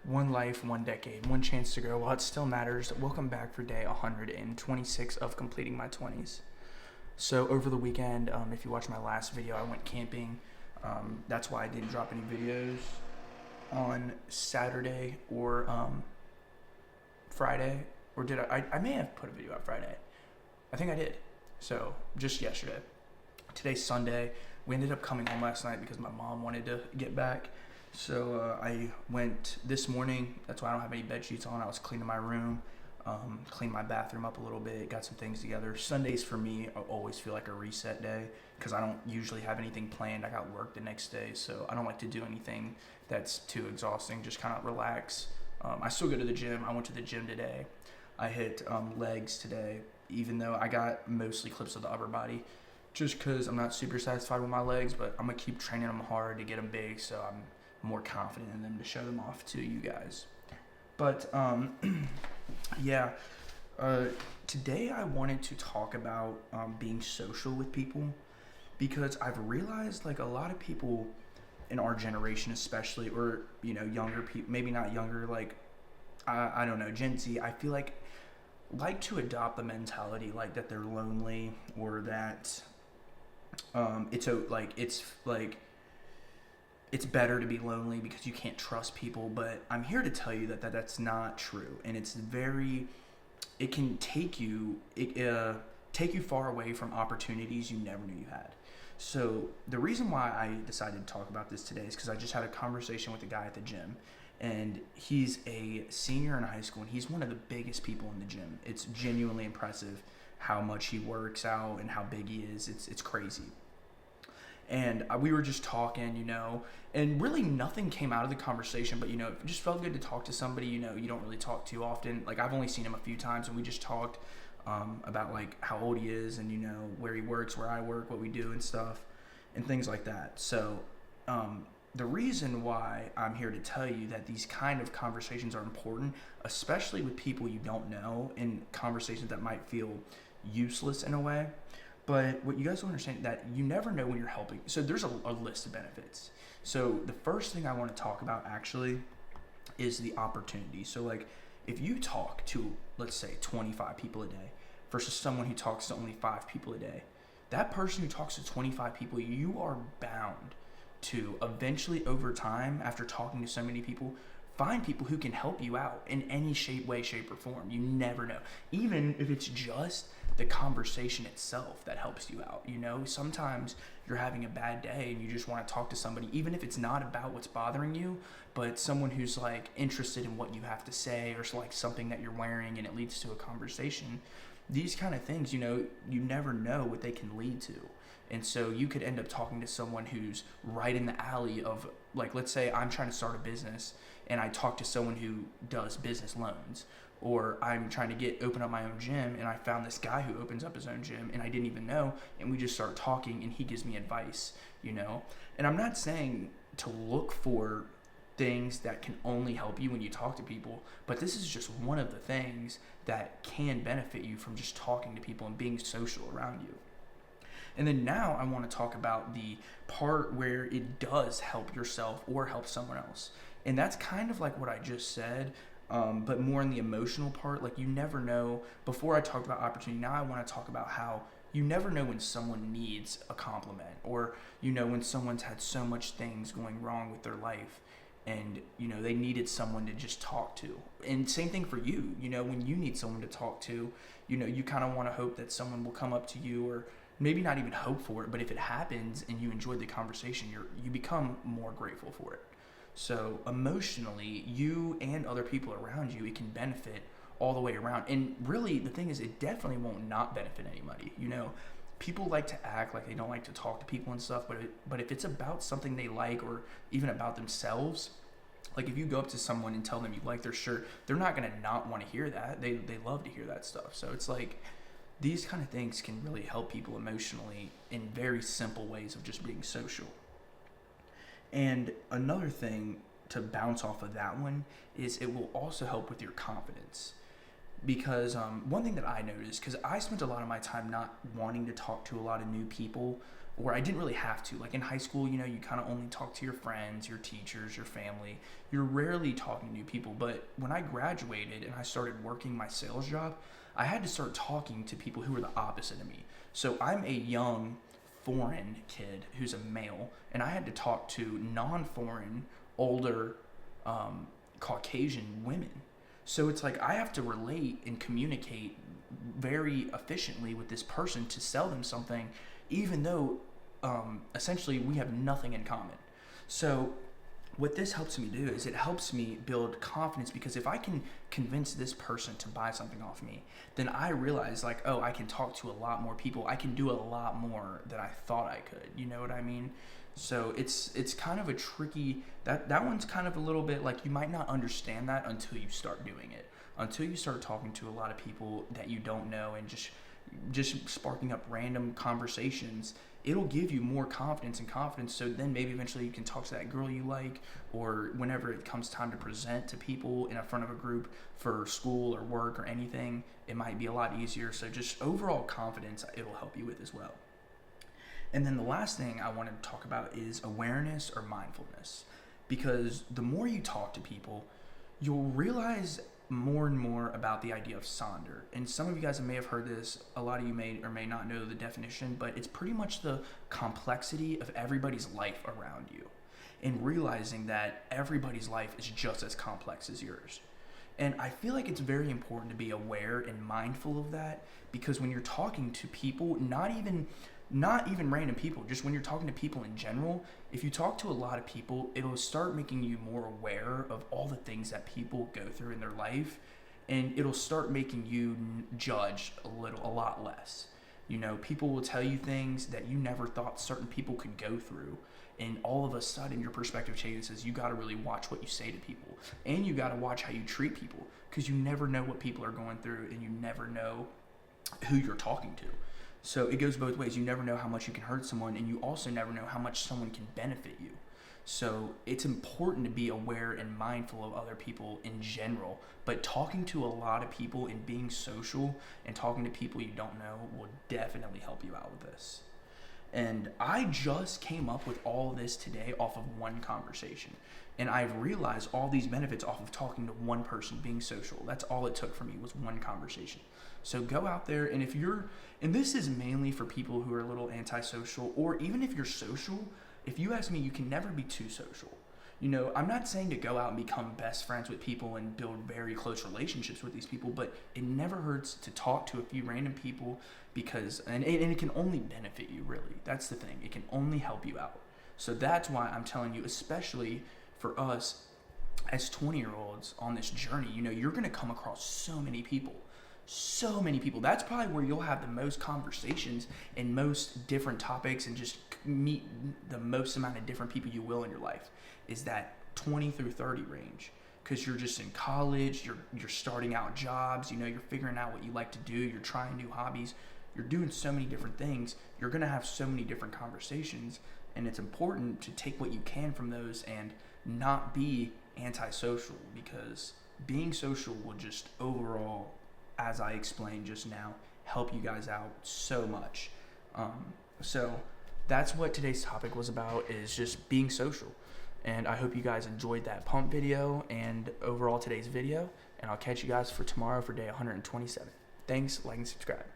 One life, one decade, one chance to grow while it still matters. Welcome back for day 126 of completing my 20s. So over the weekend, if you watched my last video, I went camping. That's why I didn't drop any videos on Saturday or Friday. Or did I may have put a video out Friday. I think I did. So just yesterday. Today's Sunday. We ended up coming home last night because my mom wanted to get back. So I went this morning. That's why I don't have any bed sheets on. I was cleaning my room, cleaned my bathroom up a little bit, got some things together. Sundays for me always feel like a reset day because I don't usually have anything planned. I got work the next day, so I don't like to do anything that's too exhausting. Just kind of relax. I still go to the gym. I went to the gym today. I hit legs today, even though I got mostly clips of the upper body. Just because I'm not super satisfied with my legs, but I'm going to keep training them hard to get them big, so I'm more confident in them to show them off to you guys. But yeah, today I wanted to talk about being social with people, because I've realized like a lot of people in our generation especially, or younger people, maybe not younger, like I don't know, Gen Z, I feel like to adopt the mentality like that they're lonely, or that it's better to be lonely because you can't trust people. But I'm here to tell you that that's not true, and it can take you far away from opportunities you never knew you had. So the reason why I decided to talk about this today is because I just had a conversation with a guy at the gym, and he's a senior in high school, and he's one of the biggest people in the gym. It's genuinely impressive how much he works out and how big he is. It's crazy. And we were just talking, and really nothing came out of the conversation, but, it just felt good to talk to somebody, you don't really talk too often. Like, I've only seen him a few times, and we just talked about, like, how old he is and, where he works, where I work, what we do and stuff, and things like that. So the reason why I'm here to tell you that these kind of conversations are important, especially with people you don't know, and conversations that might feel useless in a way. But what you guys don't understand, that you never know when you're helping. So there's a list of benefits. So the first thing I want to talk about actually is the opportunity. So like if you talk to, let's say, 25 people a day versus someone who talks to only 5 people a day, that person who talks to 25 people, you are bound to eventually, over time, after talking to so many people, find people who can help you out in any way, shape, or form. You never know. Even if it's just the conversation itself that helps you out. Sometimes you're having a bad day and you just want to talk to somebody, even if it's not about what's bothering you, but someone who's like interested in what you have to say, or like something that you're wearing, and it leads to a conversation. These kind of things, you never know what they can lead to. And so you could end up talking to someone who's right in the alley of, like, let's say I'm trying to start a business and I talk to someone who does business loans, or I'm trying to open up my own gym and I found this guy who opens up his own gym and I didn't even know, and we just start talking and he gives me advice, And I'm not saying to look for things that can only help you when you talk to people, but this is just one of the things that can benefit you from just talking to people and being social around you. And then now I want to talk about the part where it does help yourself or help someone else. And that's kind of like what I just said, but more in the emotional part. Like, you never know. Before I talked about opportunity, now I want to talk about how you never know when someone needs a compliment, or, when someone's had so much things going wrong with their life and, they needed someone to just talk to. And same thing for you, when you need someone to talk to, you kind of want to hope that someone will come up to you, or maybe not even hope for it, but if it happens and you enjoyed the conversation, you become more grateful for it. So emotionally, you and other people around you, it can benefit all the way around. And really, the thing is, it definitely won't not benefit anybody. People like to act like they don't like to talk to people and stuff, but if it's about something they like, or even about themselves, like if you go up to someone and tell them you like their shirt, they're not going to not want to hear that. They love to hear that stuff. So it's like, these kind of things can really help people emotionally in very simple ways of just being social. And another thing to bounce off of that one is it will also help with your confidence. because one thing that I noticed, because I spent a lot of my time not wanting to talk to a lot of new people, or I didn't really have to. Like in high school, you know, you kind of only talk to your friends, your teachers, your family. You're rarely talking to new people. But when I graduated and I started working my sales job, I had to start talking to people who were the opposite of me. So I'm a young foreign kid who's a male, and I had to talk to non-foreign, older, Caucasian women. So it's like I have to relate and communicate very efficiently with this person to sell them something, even though essentially we have nothing in common. So what this helps me do is it helps me build confidence, because if I can convince this person to buy something off me, then I realize like, oh, I can talk to a lot more people. I can do a lot more than I thought I could. You know what I mean? So it's kind of a tricky, that one's kind of a little bit like you might not understand that until you start doing it. Until you start talking to a lot of people that you don't know and just sparking up random conversations, it'll give you more confidence. So then maybe eventually you can talk to that girl you like, or whenever it comes time to present to people in front of a group for school or work or anything, it might be a lot easier. So just overall confidence, it'll help you with as well. And then the last thing I want to talk about is awareness or mindfulness, because the more you talk to people, you'll realize more and more about the idea of Sonder. And some of you guys may have heard this, a lot of you may or may not know the definition, but it's pretty much the complexity of everybody's life around you, and realizing that everybody's life is just as complex as yours. And I feel like it's very important to be aware and mindful of that, because when you're talking to people, not even random people, just when you're talking to people in general, if you talk to a lot of people, it'll start making you more aware of all the things that people go through in their life, and it'll start making you judge a lot less. You know, people will tell you things that you never thought certain people could go through, and all of a sudden your perspective changes. You got to really watch what you say to people, and you got to watch how you treat people, because you never know what people are going through, and you never know who you're talking to. So it goes both ways. You never know how much you can hurt someone, and you also never know how much someone can benefit you. So it's important to be aware and mindful of other people in general, but talking to a lot of people and being social and talking to people you don't know will definitely help you out with this. And I just came up with all of this today off of one conversation. And I've realized all these benefits off of talking to one person, being social. That's all it took for me, was one conversation. So go out there, and and this is mainly for people who are a little antisocial, or even if you're social, if you ask me, you can never be too social. You know, I'm not saying to go out and become best friends with people and build very close relationships with these people, but it never hurts to talk to a few random people, because, and it can only benefit you, really. That's the thing. It can only help you out. So that's why I'm telling you, especially for us as 20-year-olds on this journey, you know, you're going to come across so many people. That's probably where you'll have the most conversations and most different topics, and just meet the most amount of different people you will in your life, is that 20 through 30 range. Because you're just in college, you're starting out jobs, you know, you're figuring out what you like to do, you're trying new hobbies, you're doing so many different things, you're going to have so many different conversations, and it's important to take what you can from those and not be antisocial, because being social will just overall, as I explained just now, help you guys out so much. So that's what today's topic was about, is just being social. And I hope you guys enjoyed that pump video and overall today's video. And I'll catch you guys for tomorrow for day 127. Thanks, like, and subscribe.